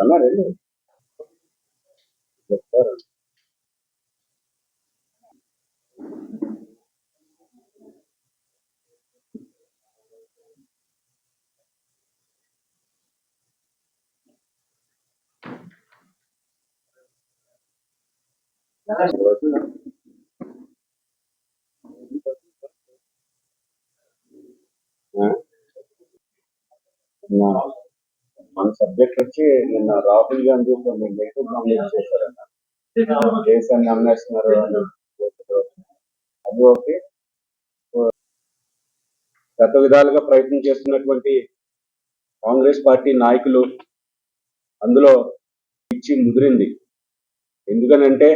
అన్నారండి చెప్తారు. మన సబ్జెక్ట్ వచ్చి నిన్న రాహుల్ గాంధీ నెగిటివ్ కామెంట్ చేశారన్న, దేశాన్ని అమ్మేస్తున్నారు అని. అది ఓకే, గత విధాలుగా ప్రయత్నం చేస్తున్నటువంటి కాంగ్రెస్ పార్టీ నాయకులు అందులో ఇచ్చి ముదిరింది. ఎందుకనంటే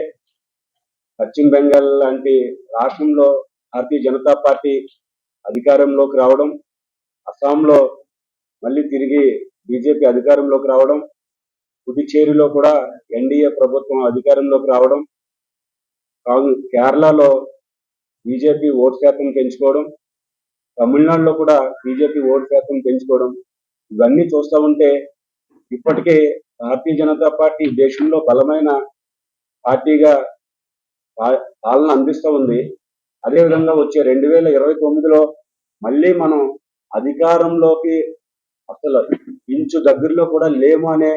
పశ్చిమ బెంగాల్ లాంటి రాష్ట్రంలో భారతీయ జనతా పార్టీ అధికారంలోకి రావడం, అస్సాంలో మళ్ళీ తిరిగి బీజేపీ అధికారంలోకి రావడం, పుదుచ్చేరిలో కూడా ఎన్డీఏ ప్రభుత్వం అధికారంలోకి రావడం, కేరళలో బీజేపీ ఓటు శాతం పెంచుకోవడం, తమిళనాడులో కూడా బీజేపీ ఓటు శాతం పెంచుకోవడం, ఇవన్నీ చూస్తూ ఉంటే ఇప్పటికే భారతీయ జనతా పార్టీ దేశంలో బలమైన పార్టీగా పాలన అందిస్తూ ఉంది. అదేవిధంగా వచ్చే 2029లో మళ్ళీ మనం అధికారంలోకి అసలు ఇంచు దగ్గరలో కూడా లేము అనే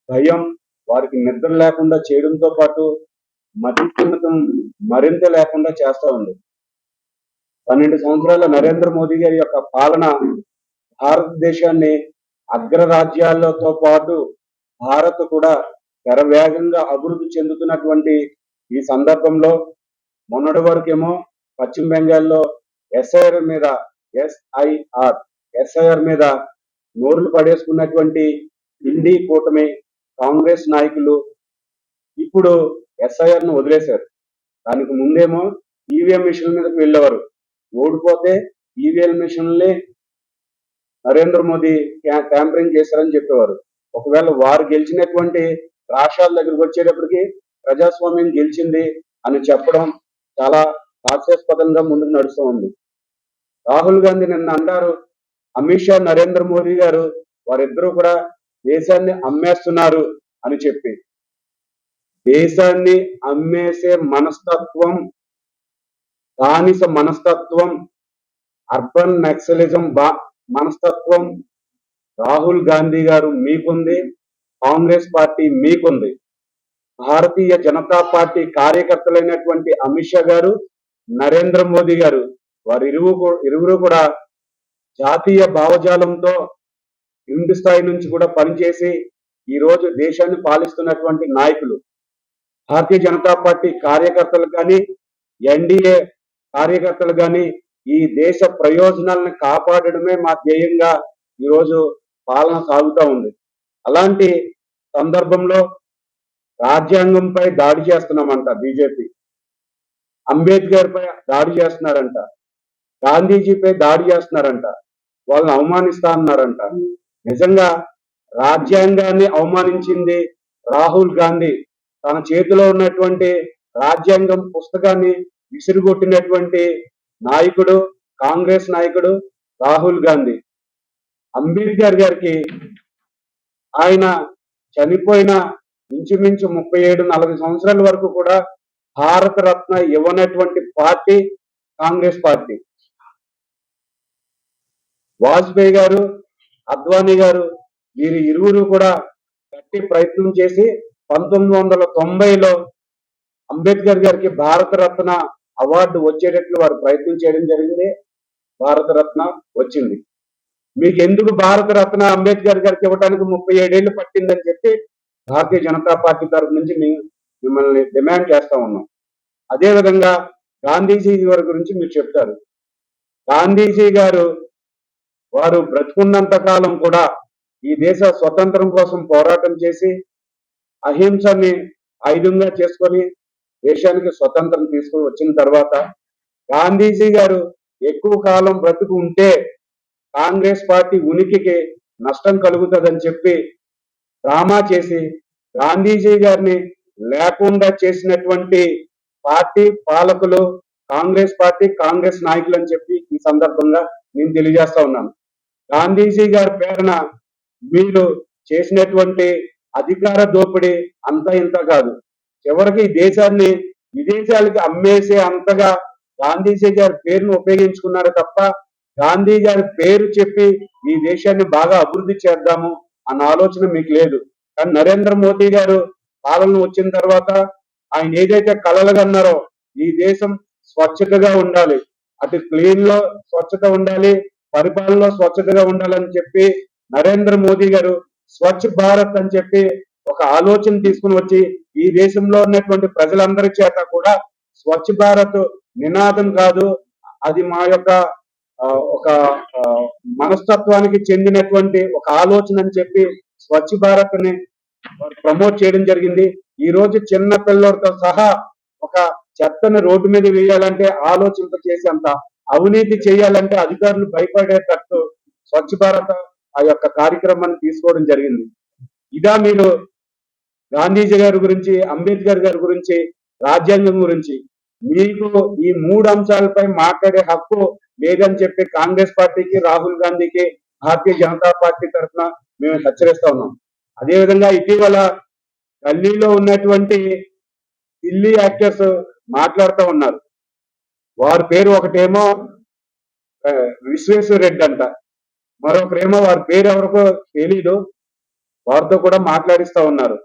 భయం వారికి నిద్ర లేకుండా చేయడంతో పాటు మతిస్థిమితం మరింత లేకుండా చేస్తూ ఉంది. 12 సంవత్సరాల నరేంద్ర మోదీ గారి యొక్క పాలన భారతదేశాన్ని అగ్రరాజ్యాలతో పాటు భారత్ కూడా శరవేగంగా అభివృద్ధి చెందుతున్నటువంటి ఈ సందర్భంలో మొన్నటి వరకేమో పశ్చిమ బెంగాల్లో ఎస్ఐఆర్ మీద నోర్లు పడేసుకున్నటువంటి ఇండి కూటమి కాంగ్రెస్ నాయకులు ఇప్పుడు ఎస్ఐఆర్ ను వదిలేశారు. దానికి ముందేమో ఈవీఎం మిషన్ల మీదకి వెళ్ళేవారు. ఓడిపోతే ఈవీఎం మిషన్లే నరేంద్ర మోదీ ట్యాంపరింగ్ చేశారని చెప్పేవారు. ఒకవేళ వారు గెలిచినటువంటి రాష్ట్రాల దగ్గరికి వచ్చేటప్పటికి ప్రజాస్వామ్యం గెలిచింది అని చెప్పడం చాలా హాస్యాస్పదంగా ముందుకు నడుస్తూ ఉంది. రాహుల్ గాంధీ నిన్న అన్నారు, అమిత్ షా నరేంద్ర మోదీ గారు వారిద్దరూ కూడా దేశాన్ని అమ్మేస్తున్నారు అని చెప్పి. దేశాన్ని అమ్మేసే మనస్తత్వం, బానిస మనస్తత్వం, అర్బన్ నక్సలిజం మనస్తత్వం రాహుల్ గాంధీ గారు మీకుంది, కాంగ్రెస్ పార్టీ మీకుంది. భారతీయ జనతా పార్టీ కార్యకర్తలైనటువంటి అమిత్ షా గారు, నరేంద్ర మోదీ గారు ఇరువురు కూడా జాతీయ భావజాలంతో కింది స్థాయి నుంచి కూడా పనిచేసి ఈ రోజు దేశాన్ని పాలిస్తున్నటువంటి నాయకులు. భారతీయ జనతా పార్టీ కార్యకర్తలు కానీ, ఎన్డీఏ కార్యకర్తలు కానీ ఈ దేశ ప్రయోజనాలను కాపాడడమే మా ధ్యేయంగా ఈరోజు పాలన సాగుతూ ఉంది. అలాంటి సందర్భంలో రాజ్యాంగంపై దాడి చేస్తున్నామంట బీజేపీ, అంబేద్కర్ పై దాడి చేస్తున్నారంట, గాంధీజీపై దాడి చేస్తున్నారంట, వాళ్ళని అవమానిస్తా అన్నారంట. నిజంగా రాజ్యాంగాన్ని అవమానించింది రాహుల్ గాంధీ. తన చేతిలో ఉన్నటువంటి రాజ్యాంగం పుస్తకాన్ని విసిరుగొట్టినటువంటి నాయకుడు, కాంగ్రెస్ నాయకుడు రాహుల్ గాంధీ. అంబేద్కర్ గారికి ఆయన చనిపోయిన ఇంచుమించు 37-40 సంవత్సరాల వరకు కూడా భారత రత్న ఇవ్వనటువంటి పార్టీ కాంగ్రెస్ పార్టీ. వాజ్పేయి గారు, అద్వానీ గారు వీరి ఇరువురు కూడా గట్టి ప్రయత్నం చేసి 1990లో అంబేద్కర్ గారికి భారత రత్న అవార్డు వచ్చేటట్లు వారు ప్రయత్నం చేయడం జరిగింది. భారత రత్న వచ్చింది. మీకు ఎందుకు భారత రత్న అంబేద్కర్ గారికి ఇవ్వడానికి 37 ఏళ్ళు పట్టిందని చెప్పి భారతీయ జనతా పార్టీ తరఫు నుంచి మిమ్మల్ని డిమాండ్ చేస్తా ఉన్నాం. అదేవిధంగా గాంధీజీ గారి గురించి మీరు చెప్తారు. గాంధీజీ గారు వారు బ్రతుకున్నంత కాలం కూడా ఈ దేశ స్వతంత్రం కోసం పోరాటం చేసి అహింసని ఆయుధంగా చేసుకొని దేశానికి స్వతంత్రం తీసుకొని వచ్చిన తర్వాత గాంధీజీ గారు ఎక్కువ కాలం బ్రతుకు ఉంటే కాంగ్రెస్ పార్టీ ఉనికికి నష్టం కలుగుతుందని చెప్పి డ్రామా చేసి గాంధీజీ గారిని లేకుండా చేసినటువంటి పార్టీ పాలకులు కాంగ్రెస్ పార్టీ, కాంగ్రెస్ నాయకులు అని చెప్పి ఈ సందర్భంగా నేను తెలియజేస్తా ఉన్నాను. గాంధీజీ గారి పేరున మీరు చేసినటువంటి అధికార దోపిడీ అంతా ఇంత కాదు. చివరికి ఈ దేశాన్ని విదేశాలకు అమ్మేసే అంతగా గాంధీజీ గారి పేరును ఉపయోగించుకున్నారు తప్ప గాంధీ గారి పేరు చెప్పి ఈ దేశాన్ని బాగా అభివృద్ధి చేద్దాము అన్న ఆలోచన మీకు లేదు. కానీ నరేంద్ర మోదీ గారు పాలన వచ్చిన తర్వాత ఆయన ఏదైతే కలలు కన్నారో ఈ దేశం స్వచ్ఛతగా ఉండాలి, అటు క్లీన్ లో స్వచ్ఛత ఉండాలి, పరిపాలనలో స్వచ్ఛతగా ఉండాలని చెప్పి నరేంద్ర మోదీ గారు స్వచ్ఛ భారత్ అని చెప్పి ఒక ఆలోచన తీసుకుని వచ్చి ఈ దేశంలో ఉన్నటువంటి ప్రజలందరి చేత కూడా స్వచ్ఛ భారత్ నినాదం కాదు, అది మా యొక్క ఒక మనస్తత్వానికి చెందినటువంటి ఒక ఆలోచన అని చెప్పి స్వచ్ఛ భారత్ ని ప్రమోట్ చేయడం జరిగింది. ఈ రోజు చిన్న పిల్లలతో సహా ఒక చెత్తను రోడ్డు మీద వేయాలంటే ఆలోచింప చేసేంత అవినీతి చేయాలంటే అధికారులు భయపడేటట్టు స్వచ్ఛ భారత్ ఆ యొక్క కార్యక్రమాన్ని తీసుకోవడం జరిగింది. ఇదా మీరు గాంధీజీ గారి గురించి, అంబేద్కర్ గారి గురించి, రాజ్యాంగం గురించి మీకు ఈ 3 అంశాలపై మాట్లాడే హక్కు లేదని చెప్పి కాంగ్రెస్ పార్టీకి, రాహుల్ గాంధీకి, భారతీయ జనతా పార్టీ తరఫున మేము హెచ్చరిస్తా ఉన్నాం. అదేవిధంగా ఇటీవల ఢిల్లీలో ఉన్నటువంటి ఢిల్లీ యాక్టర్స్ మాట్లాడుతూ ఉన్నారు. వారి పేరు ఒకటేమో విశ్వేశ్వర రెడ్డి అంట, మరొకరేమో వారి పేరు ఎవరికో తెలీదు, వారితో కూడా మాట్లాడిస్తా ఉన్నారు.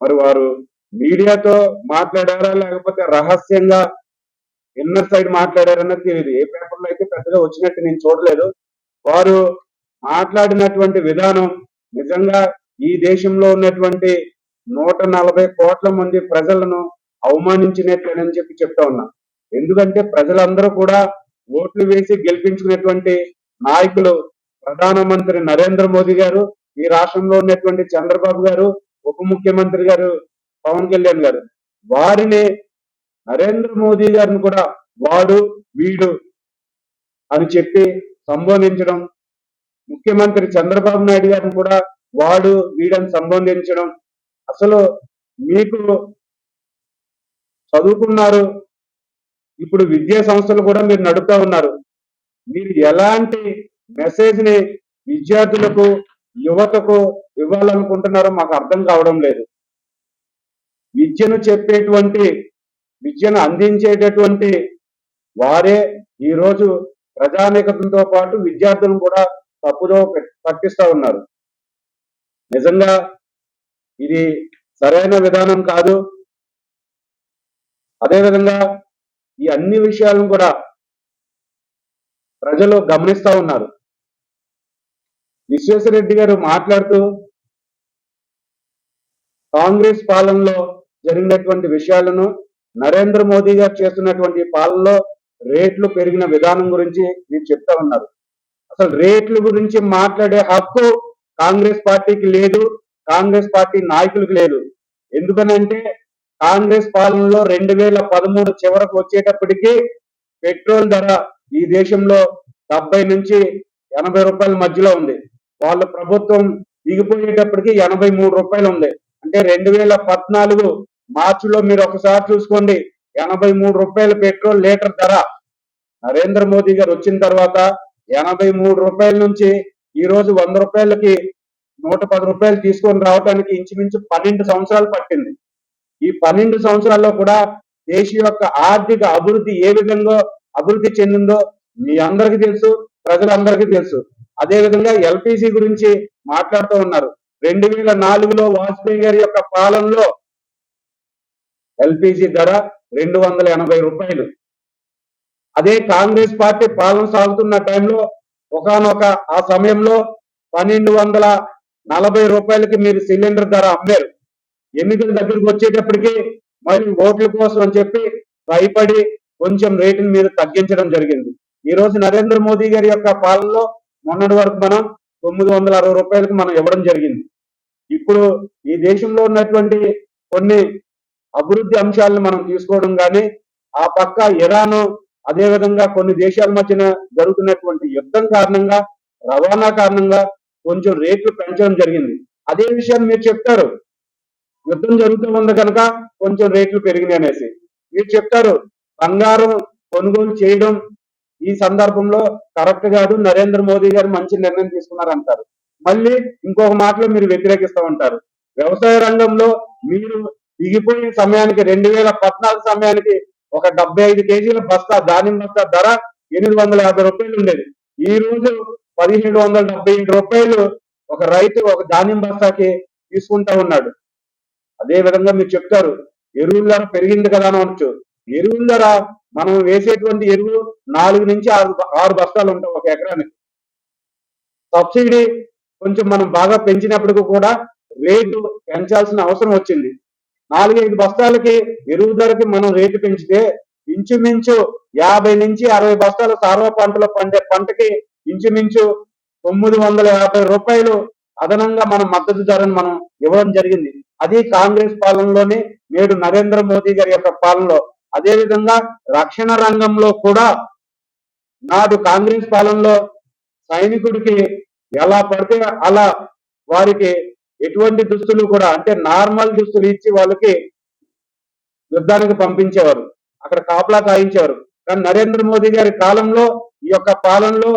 మరి వారు మీడియాతో మాట్లాడారా లేకపోతే రహస్యంగా ఇన్నర్ సైడ్ మాట్లాడారన్నది తెలియదు. ఏ పేపర్లో అయితే పెద్దగా వచ్చినట్టు నేను చూడలేదు. వారు మాట్లాడినటువంటి విధానం నిజంగా ఈ దేశంలో ఉన్నటువంటి 140 కోట్ల మంది ప్రజలను అవమానించినట్లేనని చెప్పి చెప్తా ఉన్నా. ఎందుకంటే ప్రజలందరూ కూడా ఓట్లు వేసి గెలిపించుకున్నటువంటి నాయకులు ప్రధానమంత్రి నరేంద్ర మోదీ గారు, ఈ రాష్ట్రంలో ఉన్నటువంటి చంద్రబాబు గారు, ఉప ముఖ్యమంత్రి గారు పవన్ కళ్యాణ్ గారు. వారిని నరేంద్ర మోదీ గారిని కూడా వాడు వీడు అని చెప్పి సంబోధించడం, ముఖ్యమంత్రి చంద్రబాబు నాయుడు గారిని కూడా వాడు వీడని సంబోధించడం, అసలు మీకు చదువుకున్నారు, ఇప్పుడు విద్యా సంస్థలు కూడా మీరు నడుపుతా ఉన్నారు. మీరు ఎలాంటి మెసేజ్ ని విద్యార్థులకు, యువతకు ఇవ్వాలనుకుంటున్నారో మాకు అర్థం కావడం లేదు. విద్యను చెప్పేటువంటి, విద్యను అందించేటటువంటి వారే ఈరోజు ప్రజానీకంతో పాటు విద్యార్థులను కూడా తప్పుదో పట్టిస్తా ఉన్నారు. నిజంగా ఇది సరైన విధానం కాదు. అదేవిధంగా ఈ అన్ని విషయాలను కూడా ప్రజలు గమనిస్తా ఉన్నారు. విశ్వేశ్వరరెడ్డి గారు మాట్లాడుతూ కాంగ్రెస్ పాలనలో జరిగినటువంటి విషయాలను, నరేంద్ర మోదీ గారు చేస్తున్నటువంటి పాలనలో రేట్లు పెరిగిన విధానం గురించి మీరు చెప్తా ఉన్నారు. అసలు రేట్ల గురించి మాట్లాడే హక్కు కాంగ్రెస్ పార్టీకి లేదు, కాంగ్రెస్ పార్టీ నాయకులకు లేదు. ఎందుకనంటే కాంగ్రెస్ పాలనలో 2013 చివరకు వచ్చేటప్పటికి పెట్రోల్ ధర ఈ దేశంలో 70 నుంచి 80 రూపాయల మధ్యలో ఉంది. వాళ్ళ ప్రభుత్వం దిగిపోయేటప్పటికి 83 రూపాయలు ఉంది. అంటే 2014 మార్చిలో మీరు ఒకసారి చూసుకోండి, 83 రూపాయల పెట్రోల్ లీటర్ ధర. నరేంద్ర మోదీ గారు వచ్చిన తర్వాత 83 రూపాయల నుంచి ఈ రోజు 100 రూపాయలకి 110 రూపాయలు తీసుకొని రావడానికి ఇంచుమించు 12 సంవత్సరాలు పట్టింది. ఈ 12 సంవత్సరాల్లో కూడా దేశం యొక్క ఆర్థిక అభివృద్ధి ఏ విధంగా అభివృద్ధి చెందిందో మీ అందరికీ తెలుసు, ప్రజలందరికీ తెలుసు. అదేవిధంగా ఎల్పిజి గురించి మాట్లాడుతూ ఉన్నారు. 2004లో వాజ్పేయి గారి యొక్క పాలనలో ఎల్పిజి ధర 280 రూపాయలు. అదే కాంగ్రెస్ పార్టీ పాలన సాగుతున్న టైంలో ఒకనొక ఆ సమయంలో 1240 రూపాయలకి మీరు సిలిండర్ ధర అమ్మారు. ఎన్నికల దగ్గరకు వచ్చేటప్పటికి మరి ఓట్ల కోసం అని చెప్పి భయపడి కొంచెం రేటుని మీరు తగ్గించడం జరిగింది. ఈ రోజు నరేంద్ర మోదీ గారి యొక్క పాలనలో మొన్నటి వరకు మనం 960 రూపాయలకు మనం ఇవ్వడం జరిగింది. ఇప్పుడు ఈ దేశంలో ఉన్నటువంటి కొన్ని అభివృద్ధి అంశాలను మనం తీసుకోవడం కానీ, ఆ పక్క ఇరాను, అదేవిధంగా కొన్ని దేశాల మధ్యన జరుగుతున్నటువంటి యుద్ధం కారణంగా, రవాణా కారణంగా కొంచెం రేట్లు పెంచడం జరిగింది. అదే విషయాన్ని మీరు చెప్తారు, యుద్ధం జరుగుతూ ఉంది కనుక కొంచెం రేట్లు పెరిగినాయి అనేసి. మీరు చెప్తారు బంగారం కొనుగోలు చేయడం ఈ సందర్భంలో కరెక్ట్ కాదు, నరేంద్ర మోదీ గారు మంచి నిర్ణయం తీసుకున్నారు అంటారు. మళ్ళీ ఇంకొక మాటలో మీరు వ్యతిరేకిస్తూ ఉంటారు. వ్యవసాయ రంగంలో మీరు దిగిపోయిన సమయానికి 2014 సమయానికి ఒక 75 కేజీల బస్తా ధాన్యం బస్తా ధర 850 రూపాయలు ఉండేది. ఈ రోజు 1777 రూపాయలు ఒక రైతు ఒక ధాన్యం బస్తాకి తీసుకుంటా ఉన్నాడు. అదే విధంగా మీరు చెప్తారు ఎరువుల ధర పెరిగింది కదా అని అనొచ్చు. ఎరువుల ధర మనం వేసేటువంటి ఎరువు 4 నుంచి 6 బస్తాలు ఉంటాయి ఒక ఎకరానికి. సబ్సిడీ కొంచెం మనం బాగా పెంచినప్పటికీ కూడా రేటు పెంచాల్సిన అవసరం వచ్చింది. 4-5 బస్తాలకి ఎరువు ధరకి మనం రేటు పెంచితే ఇంచుమించు 50 నుంచి 60 బస్తాల సార్వ పంటలో పండే పంటకి ఇంచుమించు 950 రూపాయలు అదనంగా మన మద్దతు ధరను మనం ఇవ్వడం జరిగింది. అది కాంగ్రెస్ పాలనలోనే, నేడు నరేంద్ర మోదీ గారి యొక్క పాలనలో. అదే విధంగా రక్షణ రంగంలో కూడా నాడు కాంగ్రెస్ పాలనలో సైనికుడికి ఎలా పడితే అలా వారికి ఎటువంటి దుస్తులు కూడా అంటే నార్మల్ దుస్తులు ఇచ్చి వాళ్ళకి యుద్ధానికి పంపించేవారు, అక్కడ కాపలా కాయించేవారు. కానీ నరేంద్ర మోదీ గారి కాలంలో ఈ యొక్క పాలనలో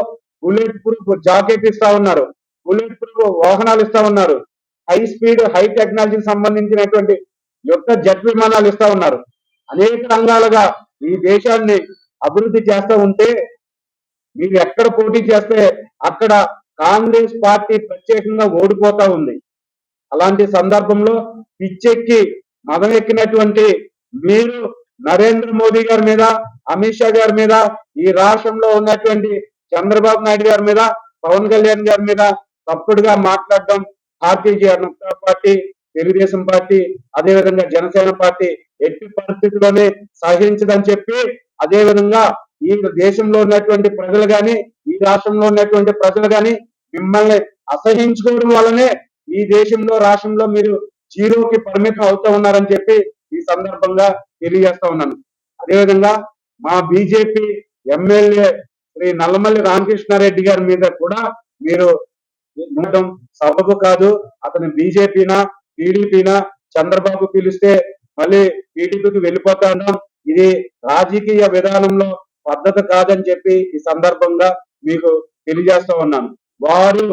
బుల్లెట్ ప్రూఫ్ జాకెట్ ఇస్తా ఉన్నారు, బుల్లెట్ ప్రూఫ్ వాహనాలు ఇస్తా ఉన్నారు, హై స్పీడ్ హై టెక్నాలజీకి సంబంధించినటువంటి యుద్ధ జెట్ విమానాలు ఇస్తా ఉన్నారు. అనేక రంగాలుగా ఈ దేశాన్ని అభివృద్ధి చేస్తూ ఉంటే మీరు ఎక్కడ పోటీ చేస్తే అక్కడ కాంగ్రెస్ పార్టీ ప్రత్యేకంగా ఓడిపోతా ఉంది. అలాంటి సందర్భంలో పిచ్చెక్కి మదం ఎక్కినటువంటి మీరు నరేంద్ర మోదీ గారి మీద, అమిత్ షా గారి మీద, ఈ రాష్ట్రంలో ఉన్నటువంటి చంద్రబాబు నాయుడు గారి మీద, పవన్ కళ్యాణ్ గారి మీద తప్పుడుగా మాట్లాడడం భారతీయ జనతా పార్టీ, తెలుగుదేశం పార్టీ, అదేవిధంగా జనసేన పార్టీ ఎట్టి పరిస్థితుల్లోనే సహించదని చెప్పి, అదే విధంగా ఈ దేశంలో ఉన్నటువంటి ప్రజలు గాని, ఈ రాష్ట్రంలో ఉన్నటువంటి ప్రజలు గాని మిమ్మల్ని అసహించుకోవడం వల్లనే ఈ దేశంలో రాష్ట్రంలో మీరు జీరోకి పరిమితం అవుతూ ఉన్నారని చెప్పి ఈ సందర్భంగా తెలియజేస్తా ఉన్నాను. అదేవిధంగా మా బీజేపీ ఎమ్మెల్యే శ్రీ నల్లమల్లి రామకృష్ణారెడ్డి గారి మీద కూడా మీరు ఉండటం సబబు కాదు. అతను బీజేపీనా టీడీపీనా, చంద్రబాబు పిలిస్తే మళ్ళీ టీడీపీకి వెళ్ళిపోతా ఉన్నాం, ఇది రాజకీయ విధానంలో పద్ధతి కాదని చెప్పి ఈ సందర్భంగా మీకు తెలియజేస్తా ఉన్నాను. వారు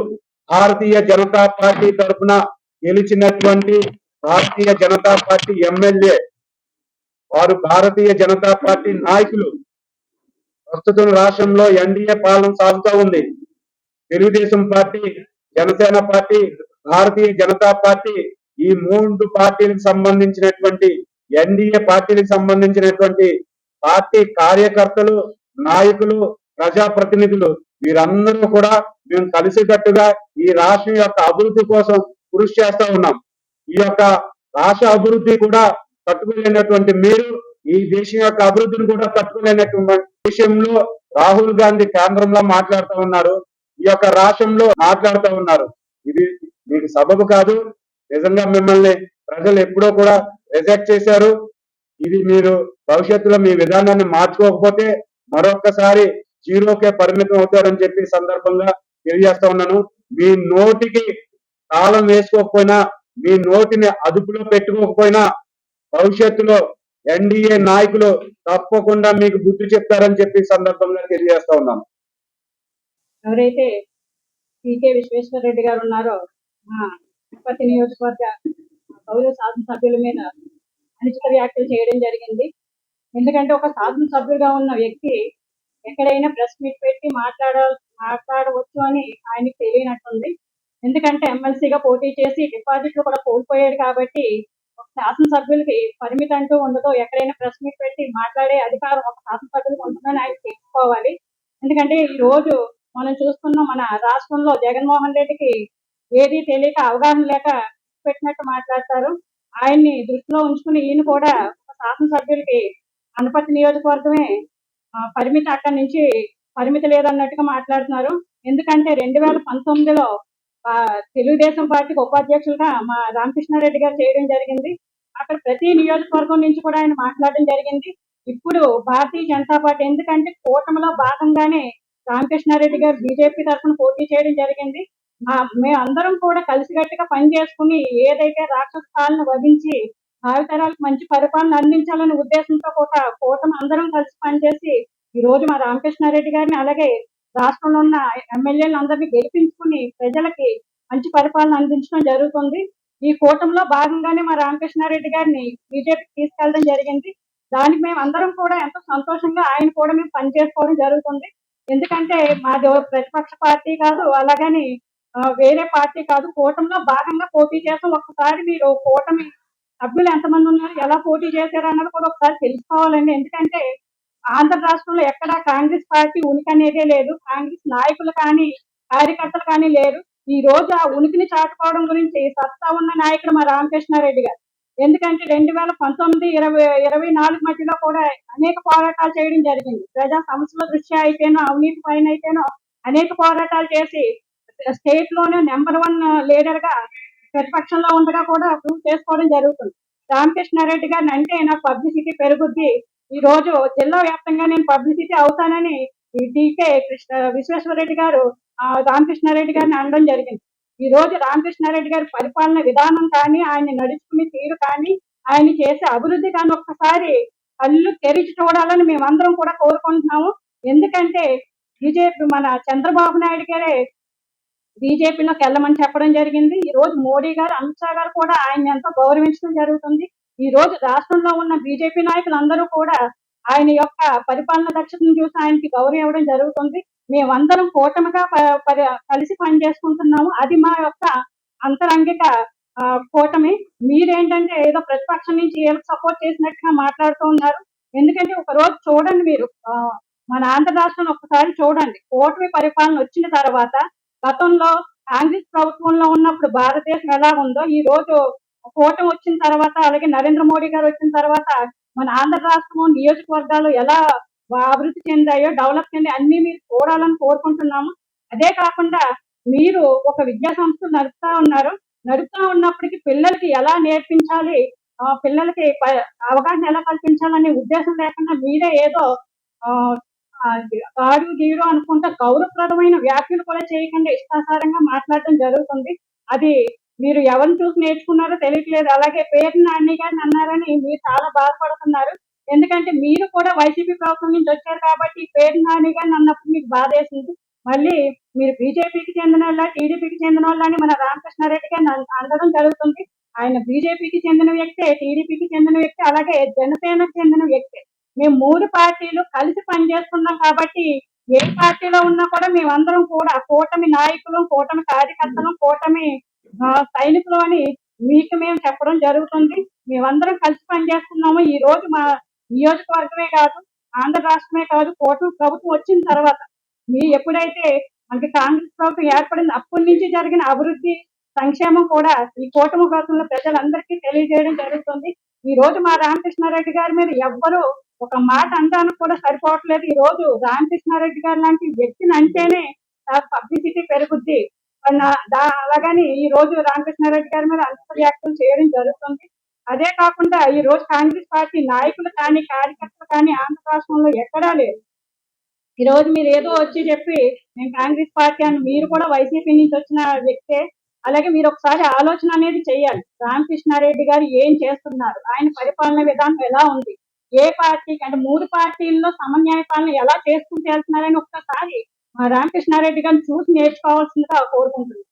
భారతీయ జనతా పార్టీ తరఫున గెలిచినటువంటి భారతీయ జనతా పార్టీ ఎమ్మెల్యే, వారు భారతీయ జనతా పార్టీ నాయకులు. ప్రస్తుతం రాష్ట్రంలో ఎన్డీఏ పాలన సాగుతూ ఉంది. Telugu Desam party, Janasena party, Bharatiya Janata party, ఈ 3 పార్టీలకు సంబంధించినటువంటి ఎన్డీఏ పార్టీలకు సంబంధించినటువంటి పార్టీ కార్యకర్తలు, నాయకులు, ప్రజాప్రతినిధులు వీరందరూ కూడా మేము కలిసికట్టుగా ఈ రాష్ట్రం యొక్క అభివృద్ధి కోసం కృషి చేస్తా ఉన్నాం. ఈ యొక్క రాష్ట్ర అభివృద్ధి కూడా తట్టుకోలేనటువంటి మీరు ఈ దేశం యొక్క అభివృద్ధిని కూడా తట్టుకోలేనటువంటి విషయంలో రాహుల్ గాంధీ కేంద్రంలో మాట్లాడుతూ ఉన్నారు, ఈ యొక్క రాష్ట్రంలో మాట్లాడుతూ ఉన్నారు. ఇది మీకు సబబు కాదు. నిజంగా మిమ్మల్ని ప్రజలు ఎప్పుడో కూడా రిజెక్ట్ చేశారు. ఇది మీరు భవిష్యత్తులో మీ విధానాన్ని మార్చుకోకపోతే మరొక్కసారి జీరోకే పరిమితం అవుతారని చెప్పి సందర్భంగా తెలియజేస్తా ఉన్నాను. మీ నోటికి తాళం వేసుకోకపోయినా, మీ నోటిని అదుపులో పెట్టుకోకపోయినా భవిష్యత్తులో ఎన్డీఏ నాయకులు తప్పకుండా మీకు బుద్ధి చెప్తారని చెప్పి సందర్భంగా తెలియజేస్తా ఉన్నాను. ఎవరైతే పీకే విశ్వేశ్వర రెడ్డి గారు ఉన్నారో తిరుపతి నియోజకవర్గ గౌరవ శాసనసభ్యుల మీద అనుచిత వ్యాఖ్యలు చేయడం జరిగింది. ఎందుకంటే ఒక శాసనసభ్యుడిగా ఉన్న వ్యక్తి ఎక్కడైనా ప్రెస్ మీట్ పెట్టి మాట్లాడవచ్చు అని ఆయనకి తెలియనట్టుంది. ఎందుకంటే ఎమ్మెల్సీగా పోటీ చేసి డిపాజిట్లు కూడా కోల్పోయాడు కాబట్టి ఒక శాసనసభ్యులకి పరిమితి అంటూ ఉండదు. ఎక్కడైనా ప్రెస్ మీట్ పెట్టి మాట్లాడే అధికారం ఒక శాసనసభ్యులకు ఉంటుందని ఆయన తెలుసుకోవాలి. ఎందుకంటే ఈ రోజు మనం చూస్తున్న మన రాష్ట్రంలో జగన్మోహన్ రెడ్డికి ఏది తెలియక అవగాహన లేక పెట్టినట్టు మాట్లాడతారు. ఆయన్ని దృష్టిలో ఉంచుకుని ఈయన కూడా ఒక శాసనసభ్యులకి అనపర్తి నియోజకవర్గమే పరిమితి, అక్కడి నుంచి పరిమితి లేదన్నట్టుగా మాట్లాడుతున్నారు. ఎందుకంటే 2019లో తెలుగుదేశం పార్టీకి ఉపాధ్యక్షులుగా మా రామకృష్ణారెడ్డి గారు చేయడం జరిగింది. అక్కడ ప్రతి నియోజకవర్గం నుంచి కూడా ఆయన మాట్లాడడం జరిగింది. ఇప్పుడు భారతీయ జనతా పార్టీ, ఎందుకంటే కూటమిలో భాగంగానే రామకృష్ణారెడ్డి గారు బీజేపీ తరఫున పోటీ చేయడం జరిగింది. మేమందరం కూడా కలిసికట్టుగా పనిచేసుకుని ఏదైతే రాక్షస పాలన వధించి భావితరాలకు మంచి పరిపాలన అందించాలనే ఉద్దేశంతో కూడా కూటమి అందరం కలిసి పనిచేసి ఈ రోజు మా రామకృష్ణారెడ్డి గారిని అలాగే రాష్ట్రంలో ఉన్న ఎమ్మెల్యేలు అందరినీ గెలిపించుకుని ప్రజలకి మంచి పరిపాలన అందించడం జరుగుతుంది. ఈ కూటమిలో భాగంగానే మా రామకృష్ణారెడ్డి గారిని బీజేపీకి తీసుకెళ్ళడం జరిగింది. దానికి మేము అందరం కూడా ఎంతో సంతోషంగా ఆయన కూడా మేము పనిచేసుకోవడం జరుగుతుంది. ఎందుకంటే మాది ప్రతిపక్ష పార్టీ కాదు, అలాగని వేరే పార్టీ కాదు. కూటమిలో భాగంగా పోటీ చేస్తాం. ఒక్కసారి మీరు కూటమి సభ్యులు ఎంతమంది ఉన్నారు, ఎలా పోటీ చేశారు అన్నది కూడా ఒకసారి తెలుసుకోవాలండి. ఎందుకంటే ఆంధ్ర రాష్ట్రంలో ఎక్కడా కాంగ్రెస్ పార్టీ ఉనికి అనేదే లేదు. కాంగ్రెస్ నాయకులు కానీ, కార్యకర్తలు కానీ లేరు. ఈ రోజు ఆ ఉనికిని చాటుకోవడం గురించి సత్తా ఉన్న నాయకుడు మా రామకృష్ణారెడ్డి గారు. ఎందుకంటే 2019, 24 మధ్యలో కూడా అనేక పోరాటాలు చేయడం జరిగింది. ప్రజా సమస్యల దృష్ట్యా అయితేనో, అవినీతి పైన అయితేనో అనేక పోరాటాలు చేసి స్టేట్ లోనే నెంబర్ 1 లీడర్ గా ప్రతిపక్షంలో ఉండగా కూడా ప్రూవ్ చేసుకోవడం జరుగుతుంది. రామకృష్ణారెడ్డి గారిని అంటే నాకు పబ్లిసిటీ పెరుగుద్ది. ఈ రోజు జిల్లా వ్యాప్తంగా నేను పబ్లిసిటీ అవుతానని ఈ టీకే విశ్వేశ్వరరెడ్డి గారు రామకృష్ణారెడ్డి గారిని అనడం జరిగింది. ఈ రోజు రామకృష్ణారెడ్డి గారి పరిపాలన విధానం కానీ, ఆయన నడుచుకునే తీరు కానీ, ఆయన చేసే అభివృద్ధి కానీ ఒక్కసారి కళ్ళు తెరిచి చూడాలని మేమందరం కూడా కోరుకుంటున్నాము. ఎందుకంటే బీజేపీ మన చంద్రబాబు నాయుడు గారే బీజేపీలోకి వెళ్ళమని చెప్పడం జరిగింది. ఈ రోజు మోడీ గారు, అమిత్ షా గారు కూడా ఆయన్ని ఎంతో గౌరవించడం జరుగుతుంది. ఈ రోజు రాష్ట్రంలో ఉన్న బీజేపీ నాయకులందరూ కూడా ఆయన యొక్క పరిపాలన దక్షతను చూసి ఆయనకి గౌరవం ఇవ్వడం జరుగుతుంది. మేమందరం కూటమిగా కలిసి పనిచేసుకుంటున్నాము. అది మా యొక్క అంతరంగిక కూటమి. మీరేంటంటే ఏదో ప్రతిపక్షం నుంచి వీళ్ళకి సపోర్ట్ చేసినట్టుగా మాట్లాడుతూ ఉన్నారు. ఎందుకంటే ఒక రోజు చూడండి మీరు, మన ఆంధ్ర రాష్ట్రంలో ఒక్కసారి చూడండి. కూటమి పరిపాలన వచ్చిన తర్వాత గతంలో కాంగ్రెస్ ప్రభుత్వంలో ఉన్నప్పుడు భారతదేశం ఎలా ఉందో ఈ రోజు కూటమి వచ్చిన తర్వాత, అలాగే నరేంద్ర మోడీ గారు వచ్చిన తర్వాత మన ఆంధ్ర రాష్ట్రం నియోజకవర్గాలు ఎలా అభివృద్ధి చెందాయో, డెవలప్ చెందాయో అన్ని మీరు చూడాలని కోరుకుంటున్నాము. అదే కాకుండా మీరు ఒక విద్యా సంస్థ నడుపుతా ఉన్నప్పటికీ పిల్లలకి ఎలా నేర్పించాలి, పిల్లలకి అవగాహన ఎలా కల్పించాలనే ఉద్దేశం లేకుండా మీరే ఏదో గాడు గీడు అనుకుంటా గౌరవప్రదమైన వ్యాఖ్యలు కూడా చేయకుండా ఇష్టాసారంగా మాట్లాడటం జరుగుతుంది. అది మీరు ఎవరిని చూసి నేర్చుకున్నారో తెలియట్లేదు. అలాగే పేరు నాని గారిని అన్నారని మీరు చాలా బాధపడుతున్నారు. ఎందుకంటే మీరు కూడా వైసీపీ ప్రభుత్వం నుంచి వచ్చారు కాబట్టి పేరు నాని గారిని అన్నప్పుడు మీకు బాధ వేసింది. మళ్ళీ మీరు బీజేపీకి చెందిన వాళ్ళ, టీడీపీకి చెందిన వాళ్ళ అని మన రామకృష్ణారెడ్డి గారిని అనడం జరుగుతుంది. ఆయన బీజేపీకి చెందిన వ్యక్తే, టీడీపీకి చెందిన వ్యక్తి, అలాగే జనసేనకు చెందిన వ్యక్తి. మేము 3 పార్టీలు కలిసి పనిచేస్తున్నాం కాబట్టి ఏ పార్టీలో ఉన్నా కూడా మేమందరం కూడా కూటమి నాయకులు, కూటమి కార్యకర్తలు, కూటమి సైనికులు అని మీకు మేము చెప్పడం జరుగుతుంది. మేమందరం కలిసి పనిచేస్తున్నాము. ఈ రోజు మా నియోజకవర్గమే కాదు, ఆంధ్ర రాష్ట్రమే కాదు, కూటమి ప్రభుత్వం వచ్చిన తర్వాత ఎప్పుడైతే మనకి కాంగ్రెస్ ప్రభుత్వం ఏర్పడింది అప్పటి నుంచి జరిగిన అభివృద్ధి, సంక్షేమం కూడా ఈ కూటమి ప్రభుత్వంలో ప్రజలందరికీ తెలియజేయడం జరుగుతుంది. ఈ రోజు మా రామకృష్ణారెడ్డి గారి మీద ఎవ్వరూ ఒక మాట అనడానికి కూడా సరిపోవట్లేదు. ఈ రోజు రామకృష్ణారెడ్డి గారు లాంటి వ్యక్తిని అంటేనే పబ్లిసిటీ పెరుగుద్ది. అలాగని ఈ రోజు రామకృష్ణారెడ్డి గారి మీద అనుచిత వ్యాఖ్యలు చేయడం జరుగుతుంది. అదే కాకుండా ఈ రోజు కాంగ్రెస్ పార్టీ నాయకులు కానీ, కార్యకర్తలు కానీ ఆంధ్ర రాష్ట్రంలో ఎక్కడా లేరు. ఈ రోజు మీరు ఏదో వచ్చి చెప్పి నేను కాంగ్రెస్ పార్టీ అని, మీరు కూడా వైసీపీ నుంచి వచ్చిన వ్యక్తే. అలాగే మీరు ఒకసారి ఆలోచన అనేది చేయాలి. రామకృష్ణారెడ్డి గారు ఏం చేస్తున్నారు, ఆయన పరిపాలన విధానం ఎలా ఉంది, ఏ పార్టీకి అంటే 3 పార్టీల్లో సమన్వయ పాలన ఎలా చేసుకుంటూ వెళ్తున్నారని ఒక్కసారి మా రామకృష్ణారెడ్డి గారిని చూసి నేర్చుకోవాల్సిందిగా కోరుకుంటున్నాను.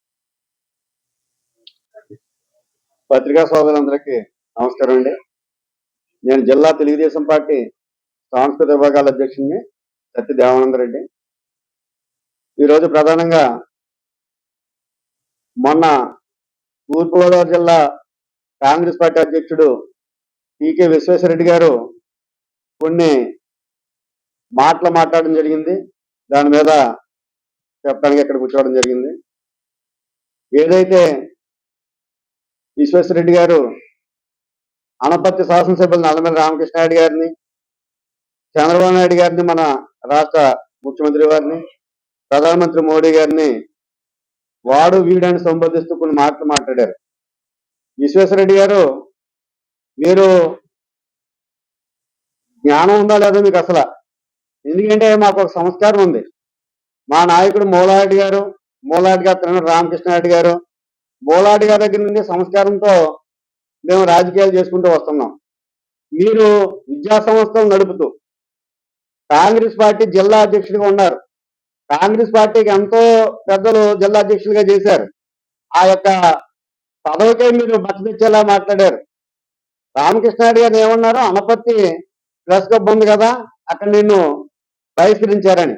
పత్రికా సోదరులందరికీ నమస్కారం అండి. నేను జిల్లా తెలుగుదేశం పార్టీ సాంస్కృతిక విభాగాల అధ్యక్షుడిని సత్య దేవానందరెడ్డి. ఈరోజు ప్రధానంగా మొన్న తూర్పుగోదావరి జిల్లా కాంగ్రెస్ పార్టీ అధ్యక్షుడు టీకే విశ్వేశ్వరరెడ్డి గారు కొన్ని మాటలు మాట్లాడడం జరిగింది. దాని మీద చెప్పడానికి ఇక్కడ కూర్చోవడం జరిగింది. ఏదైతే విశ్వేశ్వరరెడ్డి గారు అనపర్తి శాసనసభ్యులు నల్లమల్లి రామకృష్ణారెడ్డి గారిని, చంద్రబాబు నాయుడు గారిని, మన రాష్ట్ర ముఖ్యమంత్రి వారిని, ప్రధానమంత్రి మోడీ గారిని వాడు వీడని సంబోధిస్తూ కొన్ని మాటలు మాట్లాడారు. విశ్వేశ్వరరెడ్డి గారు, మీరు జ్ఞానం ఉందా లేదా మీకు అసలు? ఎందుకంటే మాకు ఒక సంస్కారం ఉంది. మా నాయకుడు మూలారెడ్డి గారు రామకృష్ణారెడ్డి గారు, మూలారెడ్డి గారి దగ్గర నుండి సంస్కారంతో మేము రాజకీయాలు చేసుకుంటూ వస్తున్నాం. మీరు విద్యా సంస్థలు నడుపుతూ కాంగ్రెస్ పార్టీ జిల్లా అధ్యక్షుడిగా ఉన్నారు. కాంగ్రెస్ పార్టీకి ఎంతో పెద్దలు జిల్లా అధ్యక్షులుగా చేశారు. ఆ యొక్క పదవికే మీరు బట్ట తెచ్చేలా మాట్లాడారు. రామకృష్ణారెడ్డి గారు ఏమన్నారు, అనపత్తి ప్రెస్ క్లబ్ ఉంది కదా అక్కడ నిన్ను బహిష్కరించారని.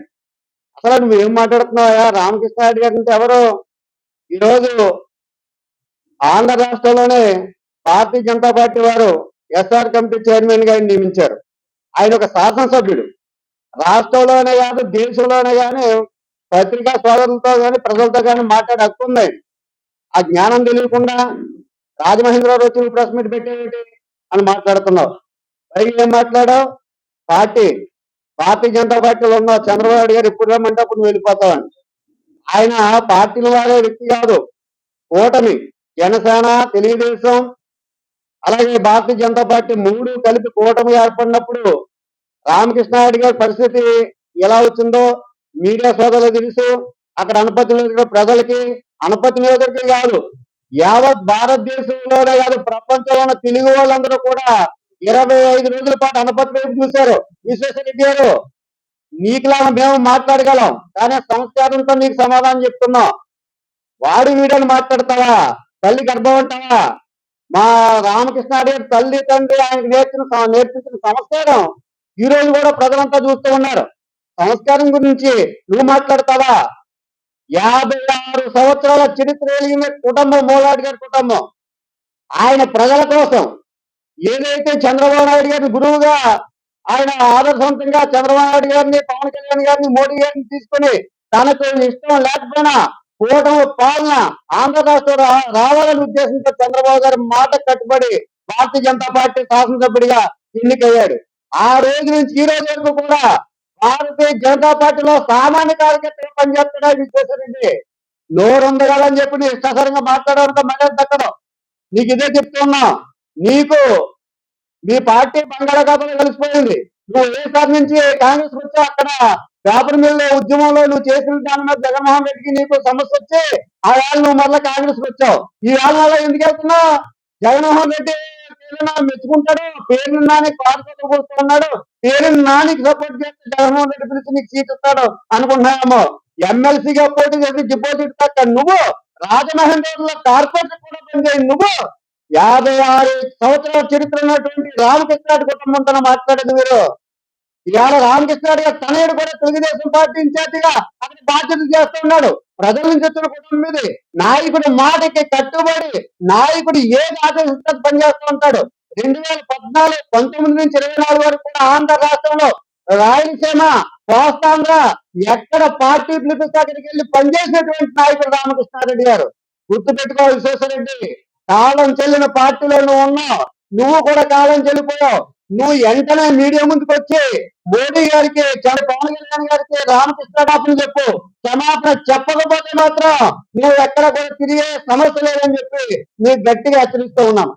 అసలు నువ్వు ఏం మాట్లాడుతున్నావా? రామకృష్ణారెడ్డి గారి అంటే ఎవరు? ఈరోజు ఆంధ్ర రాష్ట్రంలోనే భారతీయ జనతా పార్టీ వారు ఎస్ఆర్ కమిటీ చైర్మన్ గా నియమించారు. ఆయన ఒక శాసనసభ్యుడు. రాష్ట్రంలోనే కాదు దేశంలోనే కానీ పత్రికా సోదరులతో కానీ ప్రజలతో కానీ మాట్లాడే హక్కు ఉంది. ఆ జ్ఞానం తెలియకుండా రాజమహేంద్రరావు వచ్చి ప్రెస్ మీట్ పెట్టేటి అని మాట్లాడుతున్నావు. పైగా ఏం మాట్లాడావు? పార్టీ భారతీయ జనతా పార్టీలో ఉన్న చంద్రబాబు నాయుడు గారు ఎప్పుడు రమ్మంటే అప్పుడు నువ్వు వెళ్ళిపోతావని. ఆయన పార్టీల వారే వ్యక్తి కాదు, కూటమి జనసేన, తెలుగుదేశం అలాగే భారతీయ జనతా పార్టీ మూడు కలిపి కూటమి ఏర్పడినప్పుడు రామకృష్ణారెడ్డి గారి పరిస్థితి ఎలా వచ్చిందో మీడియా సోదరులు తెలుసు. అక్కడ అనపతి నియోజకవర్గ ప్రజలకి, అనపతి నియోజకవర్గం కాదు యావత్ భారతదేశంలోనే కాదు ప్రపంచంలో ఉన్న తెలుగు వాళ్ళందరూ కూడా 25 రోజుల పాటు అనపతి వైపు చూశారు. విశ్వేశ్వరరెడ్డి గారు, నీకులాగా మేము మాట్లాడగలం, కానీ సంస్కారంతో నీకు సమాధానం చెప్తున్నాం. వాడు వీడని మాట్లాడతావా? తల్లి గర్భం అంటావా? మా రామకృష్ణారెడ్డి గారి తల్లి తండ్రి ఆయనకు నేర్పించిన సంస్కారం ఈ రోజు కూడా ప్రజలంతా చూస్తూ ఉన్నారు. సంస్కారం గురించి నువ్వు మాట్లాడతావా? 56 సంవత్సరాల చరిత్ర కలిగిన కుటుంబం మూలాడి గారి కుటుంబం. ఆయన ప్రజల కోసం ఏదైతే చంద్రబాబు నాయుడు గారిని గురువుగా, ఆయన ఆదర్శవంతంగా చంద్రబాబు నాయుడు గారిని, పవన్ కళ్యాణ్ గారిని, మోడీ గారిని తీసుకుని తనకు ఇష్టం లేకపోయినా కూటమి పాలన ఆంధ్ర రాష్ట్రం రావాలనే ఉద్దేశంతో చంద్రబాబు గారి మాట కట్టుబడి భారతీయ జనతా పార్టీ శాసనసభ్యుడిగా ఎన్నికయ్యాడు. ఆ రోజు నుంచి ఈ రోజు వరకు కూడా భారతీయ జనతా పార్టీలో సామాన్య కార్యకర్తగా పనిచేస్తున్నాడు విశ్వేశ్వరరెడ్డి. నోరుందగాలని చెప్పి నీ ఇష్టకరంగా మాట్లాడడంతో మళ్ళీ దక్కడం. నీకు ఇదే చెప్తున్నా, నీకు మీ పార్టీ బంగాళాఖాతంలో కలిసిపోయింది. నువ్వు ఏసారి నుంచి కాంగ్రెస్ వచ్చి అక్కడ పేపర్ మిల్ ఉద్యమంలో నువ్వు చేసిన దాని మీద జగన్మోహన్ రెడ్డికి నీకు సమస్య వచ్చి ఆ వేళ నువ్వు మళ్ళీ కాంగ్రెస్ వచ్చావు. ఈ వేళ వల్ల ఎందుకు వెళ్తున్నావు? జగన్మోహన్ రెడ్డి మెచ్చుకుంటాడు, పేరు నాని కార్పొరేట్ కూర్చున్నాడు, పేరు నానికి సపోర్ట్ చేస్తే జగన్మోహన్ రెడ్డి పిలిచి నీకు సీట్ ఇస్తాడు అనుకుంటున్నామో. ఎమ్మెల్సీగా పోటీ చేసి డిపాజిట్ తక్క నువ్వు, రాజమహేంద్రలో కార్పొరేటర్ కూడా పనిచేయండి నువ్వు. 56 సంవత్సరాల చరిత్ర ఉన్నటువంటి రామకృష్ణారెడ్డి కుటుంబంతో మాట్లాడేది మీరు. ఇవాళ రామకృష్ణారెడ్డి గారు తనయుడు కూడా తెలుగుదేశం పార్టీ ఇన్ఛార్జిగా అక్కడ బాధ్యతలు చేస్తున్నాడు. ప్రజల నుంచి వచ్చిన కుటుంబం ఇది. నాయకుడి మాటకి కట్టుబడి నాయకుడు ఏది ఆదేశిస్తే పనిచేస్తూ ఉంటాడు. 2014, 19 నుంచి 24 వరకు కూడా ఆంధ్ర రాష్ట్రంలో రాయలసీమ, కోస్తాంధ్ర ఎక్కడ పార్టీ పిలిపిస్తే అక్కడికి వెళ్ళి పనిచేసినటువంటి నాయకుడు రామకృష్ణారెడ్డి గారు. గుర్తుపెట్టుకో విశ్వేశ్వరరెడ్డి, కాలం చెల్లిన పార్టీలో నువ్వు ఉన్నావు, నువ్వు కూడా కాలం చెల్లిపోయావు. నువ్వు వెంటనే మీడియా ముందుకు వచ్చి మోడీ గారికి, పవన్ కళ్యాణ్ గారికి రామకృష్ణ చెప్పు. క్షమాపణ చెప్పకపోతే మాత్రం నువ్వు ఎక్కడ కూడా తిరిగే సమస్య లేదని చెప్పి నీకు గట్టిగా హెచ్చరిస్తూ ఉన్నాను.